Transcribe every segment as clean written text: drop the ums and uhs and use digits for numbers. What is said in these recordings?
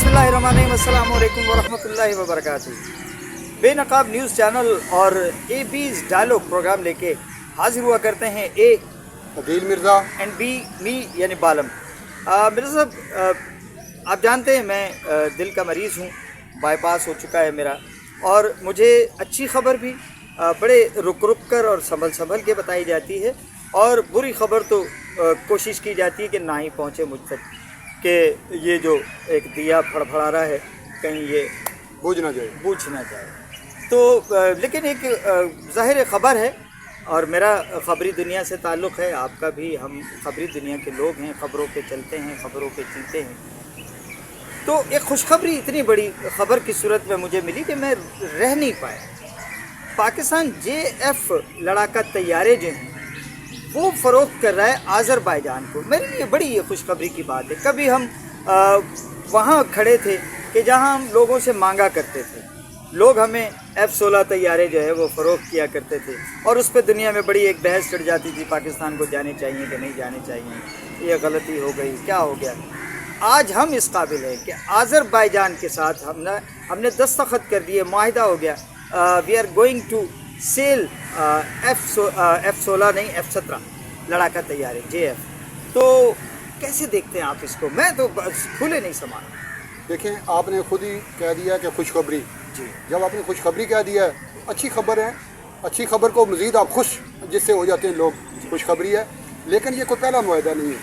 बिस्मिल्लाहिर्रहमानिर्रहीम, अस्सलाम वालेकुम वरहमतुल्लाहि वबरकातुहू। बेनकाब न्यूज़ चैनल और AB's डायलॉग प्रोग्राम लेके हाजिर हुआ करते हैं A Adeel Mirza and B मी यानी बालम। मिर्ज़ा साहब, आप जानते हैं मैं दिल का मरीज़ हूँ, बाईपास हो चुका है मेरा, और मुझे अच्छी खबर भी बड़े रुक रुक कर और संभल के बताई जाती है, और बुरी खबर तो कोशिश की जाती है कि ना ही पहुँचे मुझ तक, कि ये जो एक दिया फड़फड़ा रहा है कहीं ये बूझ ना जाए। तो लेकिन एक ज़ाहिर ख़बर है, और मेरा ख़बरी दुनिया से ताल्लुक़ है, आपका भी, हम ख़बरी दुनिया के लोग हैं, ख़बरों पे चलते हैं, ख़बरों पे जीते हैं। तो एक खुशखबरी इतनी बड़ी ख़बर की सूरत में मुझे मिली कि मैं रह नहीं पाया। पाकिस्तान JF लड़ाका तैयारे जो हैं वो फ़रोख्त कर रहा है आज़रबाईजान को। मेरे लिए बड़ी ये खुशखबरी की बात है। कभी हम वहाँ खड़े थे कि जहाँ हम लोगों से मांगा करते थे, लोग हमें F-16 तैयारे जो है वो फ़रोख्त किया करते थे, और उस पर दुनिया में बड़ी एक बहस चढ़ जाती थी, पाकिस्तान को जाने चाहिए कि नहीं जाने चाहिए, ये गलती हो गई, क्या हो गया। आज हम इस काबिल हैं कि आज़रबाईजान के साथ हमने दस्तखत कर दिए, मुआहिदा हो गया। We are going to sell F-16 नहीं F-17 लड़ाका तैयारे JF। तो कैसे देखते हैं आप इसको? मैं तो खुले नहीं समा। देखें, आपने खुद ही कह दिया कि खुशखबरी। जी, जब आपने खुशखबरी कह दिया है, अच्छी खबर है। अच्छी खबर को मज़ीद आप खुश जिससे हो जाते हैं लोग, खुशखबरी है। लेकिन ये कोई पहला मुआहिदा नहीं है।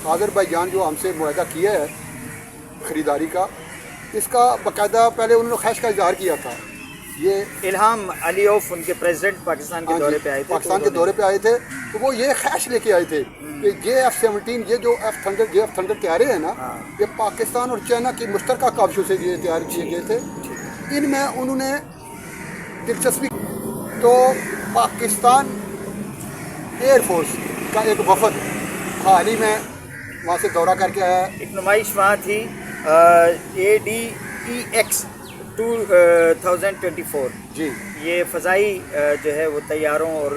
आज़रबाईजान जो हमसे मुआहिदा किया है ख़रीदारी का, इसका बाकायदा पहले उन्होंने ख्वाहिश का इजहार किया था। ये इल्हाम अलीओफ उनके प्रेसिडेंट पाकिस्तान के दौरे पे आए थे, पाकिस्तान के दौरे पे आए थे, तो वो ये ख्वाहिश लेके आए थे कि JF-17, ये जो JF थंडर तैयारे हैं ना, ये पाकिस्तान और चाइना की मुश्तरका काविशों से ये तैयार किए गए थे। इनमें उन्होंने दिलचस्पी, तो पाकिस्तान एयरफोर्स का एक वफद हाल ही में वहाँ से दौरा करके आया। एक नुमाइश वहाँ थी ADEX 2024 जी, ये फ़ज़ाई जो है वो तैयारों और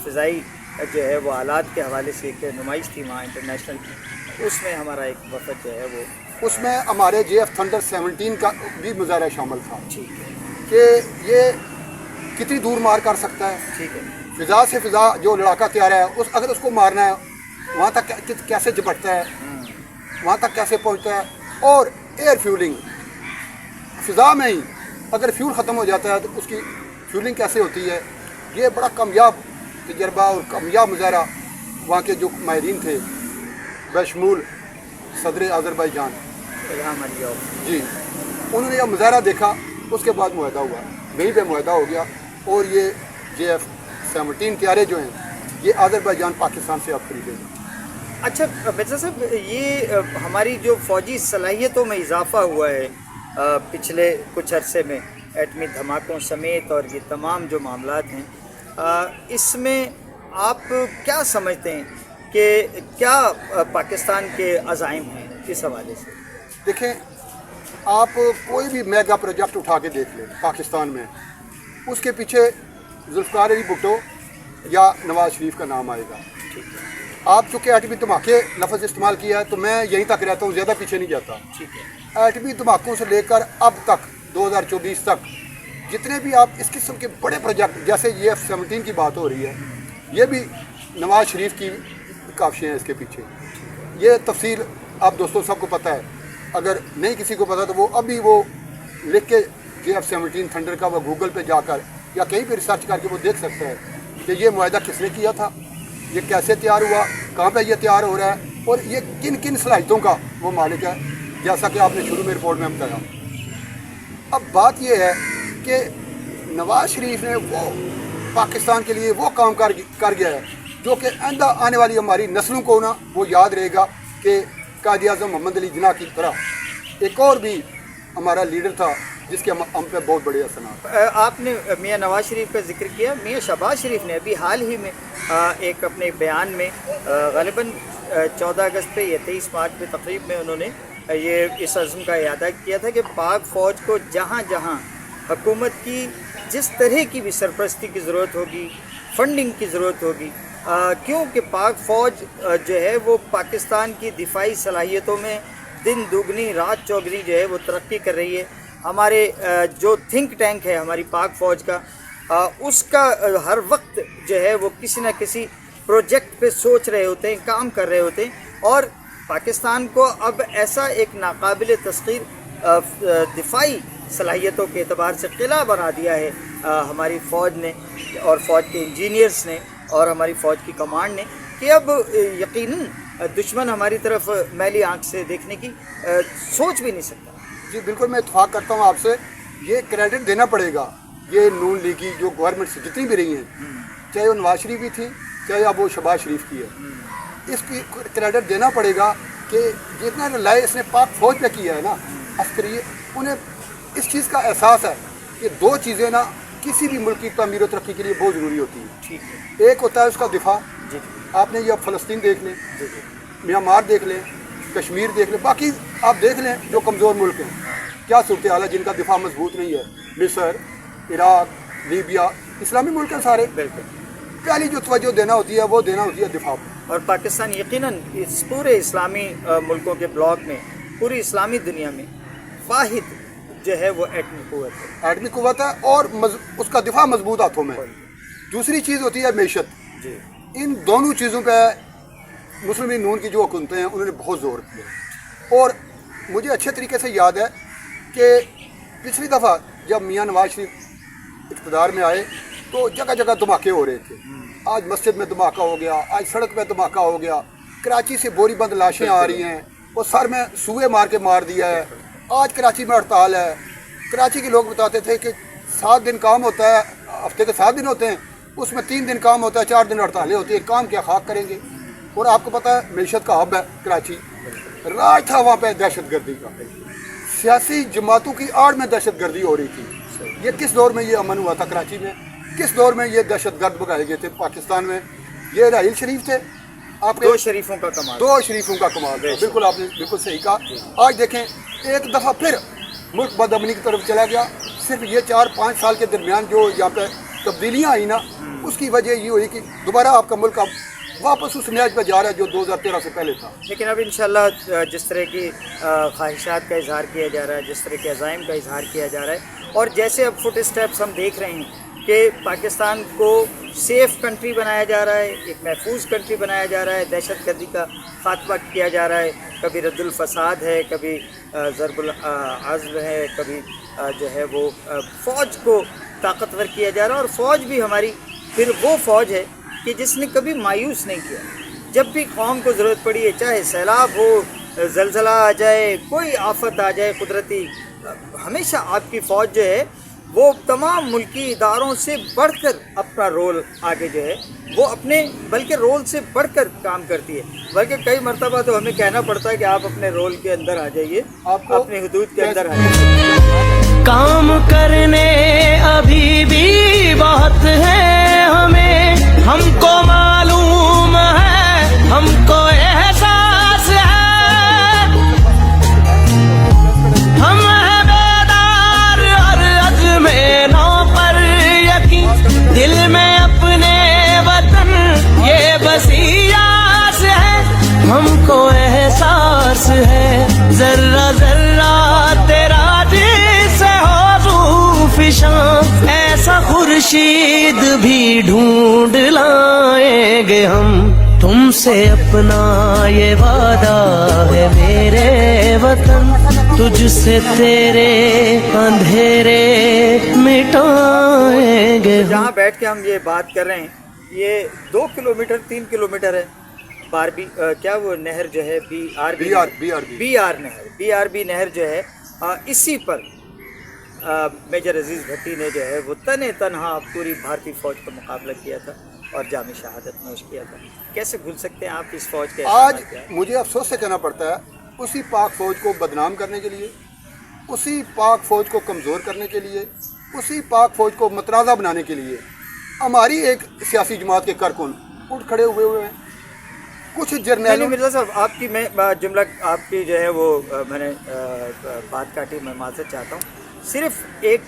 फ़ज़ाई जो है वो आलात के हवाले से एक नुमाइश थी वहाँ इंटरनेशनल की। उसमें हमारा एक वफ़द जो है वो, उसमें हमारे JF थंडर 17 का भी मुजाहरा शामिल था। ठीक है, कि ये कितनी दूर मार कर सकता है, ठीक है, फ़िज़ा से फ़िज़ा जो लड़ाका तैयार है, अगर उसको मारना है वहाँ तक कैसे झपटता है, वहाँ तक कैसे पहुँचता है। और एयर फ्यूलिंग, फ़िज़ा में ही अगर फ्यूल ख़त्म हो जाता है तो उसकी फ्यूलिंग कैसे होती है। ये बड़ा कामयाब तजर्बा और कामयाब मुजाहरा वहाँ के जो माहिरीन थे, बशमूल सदर आज़रबाईजान इल्हाम अलीओफ जी, उन्होंने यह मुजाहरा देखा। उसके बाद मुआहिदा हुआ, वहीं पे मुआहिदा हो गया, और ये JF-17 तैयारे जो हैं ये आज़रबाईजान पाकिस्तान से अब खरीदेगा। अच्छा मिर्ज़ा साहब, ये हमारी जो फ़ौजी सलाहियतों में इजाफ़ा हुआ है पिछले कुछ अरसे में, एटमी धमाकों समेत, और ये तमाम जो मामलात हैं, इसमें आप क्या समझते हैं कि क्या पाकिस्तान के अज़ाइम हैं इस हवाले से? देखें, आप कोई भी मेगा प्रोजेक्ट उठा के देख लें पाकिस्तान में, उसके पीछे जुल्फ़िकार अली भुट्टो या नवाज़ शरीफ का नाम आएगा। ठीक है, आप चूँकि एटमी धमाके लफ्ज़ इस्तेमाल किया है तो मैं यहीं तक रहता हूँ, ज़्यादा पीछे नहीं जाता। ठीक है, एटमी धमाकों से लेकर अब तक 2024 तक जितने भी आप इस किस्म के बड़े प्रोजेक्ट, जैसे ये F-17 की बात हो रही है, ये भी नवाज़ शरीफ की काविशें हैं इसके पीछे। ये तफसील आप दोस्तों सबको पता है, अगर नहीं किसी को पता तो वो अभी वो लिख के JF-17 थंडर का वो गूगल पे जाकर या कहीं पे रिसर्च करके वो देख सकता है कि ये मुआहिदा किसने किया था, ये कैसे तैयार हुआ, कहाँ पे ये तैयार हो रहा है, और ये किन किन सलाहियतों का वो मालिक है, जैसा कि आपने शुरू में रिपोर्ट में बताया। अब बात ये है कि नवाज़ शरीफ ने वो पाकिस्तान के लिए वो काम कर गया है जो कि आइंदा आने वाली हमारी नस्लों को ना वो याद रहेगा कि कायद-ए-आज़म मोहम्मद अली जिन्ना की तरह एक और भी हमारा लीडर था जिसके हम पे बहुत बड़े असर। आपने मियाँ नवाज़ शरीफ का जिक्र किया। मियाँ शहबाज शरीफ ने अभी हाल ही में एक अपने बयान में ग़ालिबन 14 अगस्त पे या 23 मार्च पे तकरीब में उन्होंने ये इस अज़्म का इयादा किया था कि पाक फ़ौज को जहाँ जहाँ हुकूमत की जिस तरह की भी सरपरस्ती की ज़रूरत होगी, फंडिंग की ज़रूरत होगी, क्योंकि पाक फ़ौज जो है वो पाकिस्तान की दिफाई सलाहियतों में दिन दुगनी रात चौगनी जो है वो तरक्की कर रही है। हमारे जो थिंक टैंक है हमारी पाक फ़ौज का, उसका हर वक्त जो है वो किसी न किसी प्रोजेक्ट पे सोच रहे होते हैं, काम कर रहे होते हैं। और पाकिस्तान को अब ऐसा एक नाकाबिल तस्खीर दिफाई सलाहियतों के एतबार से किला बना दिया है हमारी फ़ौज ने और फ़ौज के इंजीनियर्स ने और हमारी फ़ौज की कमांड ने, कि अब यकीनन दुश्मन हमारी तरफ मैली आंख से देखने की सोच भी नहीं सकता। जी बिल्कुल, मैं इत्तेफाक करता हूँ आपसे। ये क्रेडिट देना पड़ेगा ये नून लीगी जो गवर्नमेंट से जितनी भी रही हैं, चाहे वो नवाज शरीफ की थी चाहे अब वो शहबाज शरीफ की है, इसकी क्रेडिट देना पड़ेगा कि जितना रिलाय इसने पाक फ़ौज पे किया है ना अस्करी, उन्हें इस चीज़ का एहसास है कि दो चीज़ें ना किसी भी मुल्क की तमीर और तरक्की के लिए बहुत ज़रूरी होती है। ठीक है, एक होता है उसका दिफा। आपने ये अब फ़लस्तीन देख लें, म्यांमार देख लें, कश्मीर देख लें, बाकी आप देख लें जो कमज़ोर मुल्क हैं क्या सूरत हाल है, जिनका दिफा मजबूत नहीं है। मिस्र, इराक, लीबिया, इस्लामी मुल्क हैं सारे। बिल्कुल, पहली जो तवज्जो देना होती है वो देना होती है दिफा पर। और पाकिस्तान यकीनन इस पूरे इस्लामी मुल्कों के ब्लॉक में, पूरी इस्लामी दुनिया में वाहिद जो है वो एटमी कुव्वत है। एटमी कुव्वत है और उसका दिफा मजबूत हाथों में। दूसरी चीज़ होती है मैशत। जी, इन दोनों चीज़ों पे मुस्लिम लीग नून की जो हुकूमतें हैं उन्होंने बहुत ज़ोर दिया। और मुझे अच्छे तरीके से याद है कि पिछली दफ़ा जब मियाँ नवाज शरीफ इक़्तिदार में आए तो जगह जगह धमाके हो रहे थे। आज मस्जिद में धमाका हो गया, आज सड़क पे धमाका हो गया, कराची से बोरी बंद लाशें आ रही हैं, वो सर में सूए मार के मार दिया है। आज कराची में हड़ताल है। कराची के लोग बताते थे कि 7 दिन काम होता है, हफ्ते के 7 दिन होते हैं, उसमें 3 दिन काम होता है, 4 दिन हड़तालें होती है। काम क्या खाक करेंगे। और आपको पता है मैशत का हब है कराची, राज था वहाँ पे दहशत गर्दी का, सियासी जमातों की आड़ में दहशत गर्दी हो रही थी। ये किस दौर में ये अमन हुआ था कराची में, किस दौर में ये दहशत गर्द भगाए गए थे पाकिस्तान में। ये राहिल शरीफ थे, आपके 2 शरीफों का कमाल, 2 शरीफों का कमाल। बिल्कुल, आपने बिल्कुल सही कहा। आज देखें एक दफ़ा फिर मुल्क बदअमनी की तरफ चला गया। सिर्फ ये 4-5 साल के दरमियान जो यहाँ पे तब्दीलियाँ आई ना, उसकी वजह ये हुई कि दोबारा आपका मुल्क अब वापस उस मैच पर जा रहा है जो 2013 से पहले था। लेकिन अब इंशाल्लाह जिस तरह की ख्वाहिशात का इजहार किया जा रहा है, जिस तरह के अज़ाइम का इजहार किया जा रहा है, और जैसे अब फुट स्टेप्स हम देख रहे हैं कि पाकिस्तान को सेफ़ कंट्री बनाया जा रहा है, एक महफूज कंट्री बनाया जा रहा है, दहशत गर्दी का खात्मा किया जा रहा है, कभी रद्दुल फसाद है, कभी ज़रबुल अज़्म है, कभी जो है वो फ़ौज को ताकतवर किया जा रहा है। और फ़ौज भी हमारी फिर वो फ़ौज है कि जिसने कभी मायूस नहीं किया। जब भी कौम को ज़रूरत पड़ी है, चाहे सैलाब हो, ज़लज़ला आ जाए, कोई आफत आ जाए कुदरती, हमेशा आपकी फ़ौज जो है वो तमाम मुल्की इदारों से बढ़कर अपना रोल आगे जो है वो अपने बल्कि रोल से बढ़कर काम करती है। बल्कि कई मरतबा तो हमें कहना पड़ता है कि आप अपने रोल के अंदर आ जाइए, आपको अपने हुदूद के अंदर आ जाइए। काम करने अभी भी बहुत है हमें, हमको मालूम है, हमको एहसास है, हम हैं बेदार और अज़्मे नौ पर यकीन, दिल में अपने वतन ये बसी आस है, हमको एहसास है जर्रा जर्रा तेरा जिससे हो रूफ़िशां, ऐसा खुर्शीद भी ढूंढ लाएंगे हम, तुमसे अपना ये वादा है मेरे वतन, तुझसे तेरे अंधेरे मिटाएंगे। जहाँ बैठ के हम ये बात कर रहे हैं, ये 2 किलोमीटर 3 किलोमीटर है बारबी क्या वो नहर जो है BRB नहर जो है, इसी पर मेजर अजीज़ भट्टी ने जो है वो तने तनहा पूरी भारतीय फ़ौज का मुकाबला किया था और जाम शहादत नोश किया था। कैसे भूल सकते हैं आप इस फ़ौज के? आज मुझे अफसोस से कहना पड़ता है, उसी पाक फ़ौज को बदनाम करने के लिए, उसी पाक फ़ौज को कमज़ोर करने के लिए, उसी पाक फ़ौज को मतनाज़ा बनाने के लिए हमारी एक सियासी जमात के कारकुन उठ खड़े हुए हैं। कुछ जर्नैलों। मिर्ज़ा साहब, आपकी मैं जुमला आपकी जो है वो मैंने बात काटी, मैं माज़रत चाहता हूँ। सिर्फ एक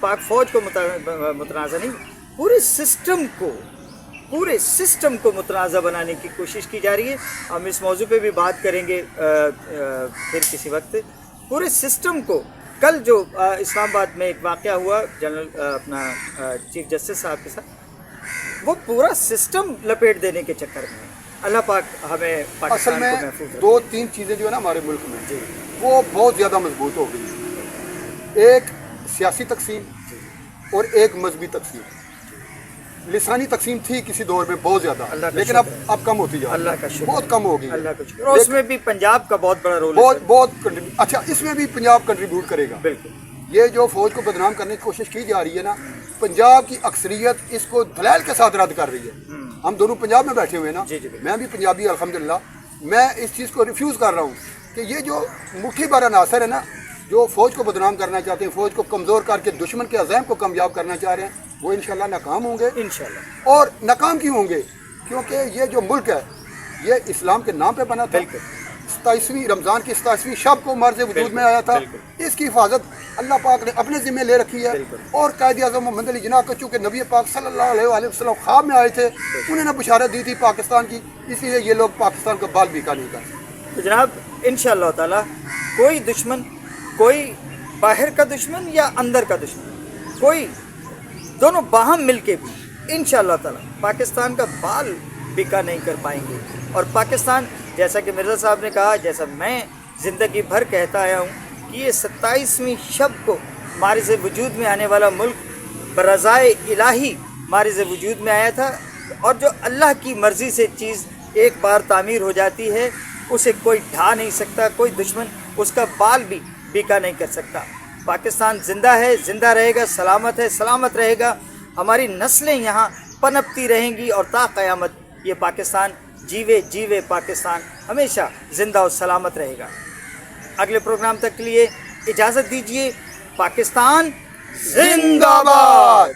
पाक फ़ौज को मुतनाज़ा नहीं, पूरे सिस्टम को पूरे सिस्टम को मुतनाज़ा बनाने की कोशिश की जा रही है। हम इस मौजू पे भी बात करेंगे फिर किसी वक्त। पूरे सिस्टम को कल जो इस्लामाबाद में एक वाक़या हुआ जनरल अपना चीफ जस्टिस साहब के साथ, वो पूरा सिस्टम लपेट देने के चक्कर में है। अल्लाह पाक हमें असल पाकिस्तान को में महफूज रखे। 2-3 चीज़ें जो है ना हमारे मुल्क में वो बहुत ज़्यादा मजबूत हो गई। एक सियासी तकसीम और एक मजहबी तकसीम। लिसानी तकसीम थी किसी दौर में बहुत ज़्यादा, लेकिन अब कम होती जा रही अल्लाह का है, शुक्र, बहुत कम हो गई। अल्लाह का शुक्र। और उसमें भी पंजाब का बहुत बड़ा रोल है बहुत सर। बहुत कंट्रीब्यूट, अच्छा इसमें भी पंजाब कंट्रीब्यूट करेगा। बिल्कुल। ये जो फौज को बदनाम करने की कोशिश की जा रही है ना, पंजाब की अक्सरियत इसको दलाल के साथ रद्द कर रही है। हम दोनों पंजाब में बैठे हुए हैं ना, जी, बिल्कुल। मैं भी पंजाबी अल्हम्दुलिल्लाह, मैं इस चीज़ को रिफ्यूज़ कर रहा हूँ कि ये जो मुट्ठी भर अनासर है ना, जो फ़ौज को बदनाम करना चाहते हैं, फ़ौज को कमज़ोर करके दुश्मन के अज़ैम को कामयाब करना चाह रहे हैं, वो इंशाल्लाह नाकाम होंगे। इंशाल्लाह। और नाकाम क्यों होंगे? क्योंकि ये जो मुल्क है ये इस्लाम के नाम पे बना था। 27वीं रमज़ान की 27वीं शब को मर्ज़ वजूद में आया था। इसकी हिफाजत अल्लाह पाक ने अपने ज़िम्मे ले रखी है। और कायद आज़म मोहम्मद अली जिन्ना को चूँकि नबी पाक सल्लल्लाहु अलैहि वसल्लम ख्वाब में आए थे, उन्होंने बशारत दी थी पाकिस्तान की, इसलिए ये लोग पाकिस्तान का बाल बीका नहीं कर। तो जनाब इंशाअल्लाह ताला कोई दुश्मन, कोई बाहर का दुश्मन या अंदर का दुश्मन, कोई दोनों बाहम मिलके भी इंशाअल्लाह ताला पाकिस्तान का बाल बिका नहीं कर पाएंगे। और पाकिस्तान, जैसा कि मिर्ज़ा साहब ने कहा, जैसा मैं ज़िंदगी भर कहता आया हूँ कि ये 27वीं शब को मारिज़ वजूद में आने वाला मुल्क बरज़ाए इलाही मारिज़ वजूद में आया था। और जो अल्लाह की मर्ज़ी से चीज़ एक बार तामीर हो जाती है, उसे कोई ढा नहीं सकता, कोई दुश्मन उसका बाल भी बिका नहीं कर सकता। पाकिस्तान ज़िंदा है, ज़िंदा रहेगा, सलामत है, सलामत रहेगा। हमारी नस्लें यहाँ पनपती रहेंगी और ता क़यामत ये पाकिस्तान जीवे जीवे पाकिस्तान हमेशा ज़िंदा और सलामत रहेगा। अगले प्रोग्राम तक के लिए इजाज़त दीजिए। पाकिस्तान जिंदाबाद।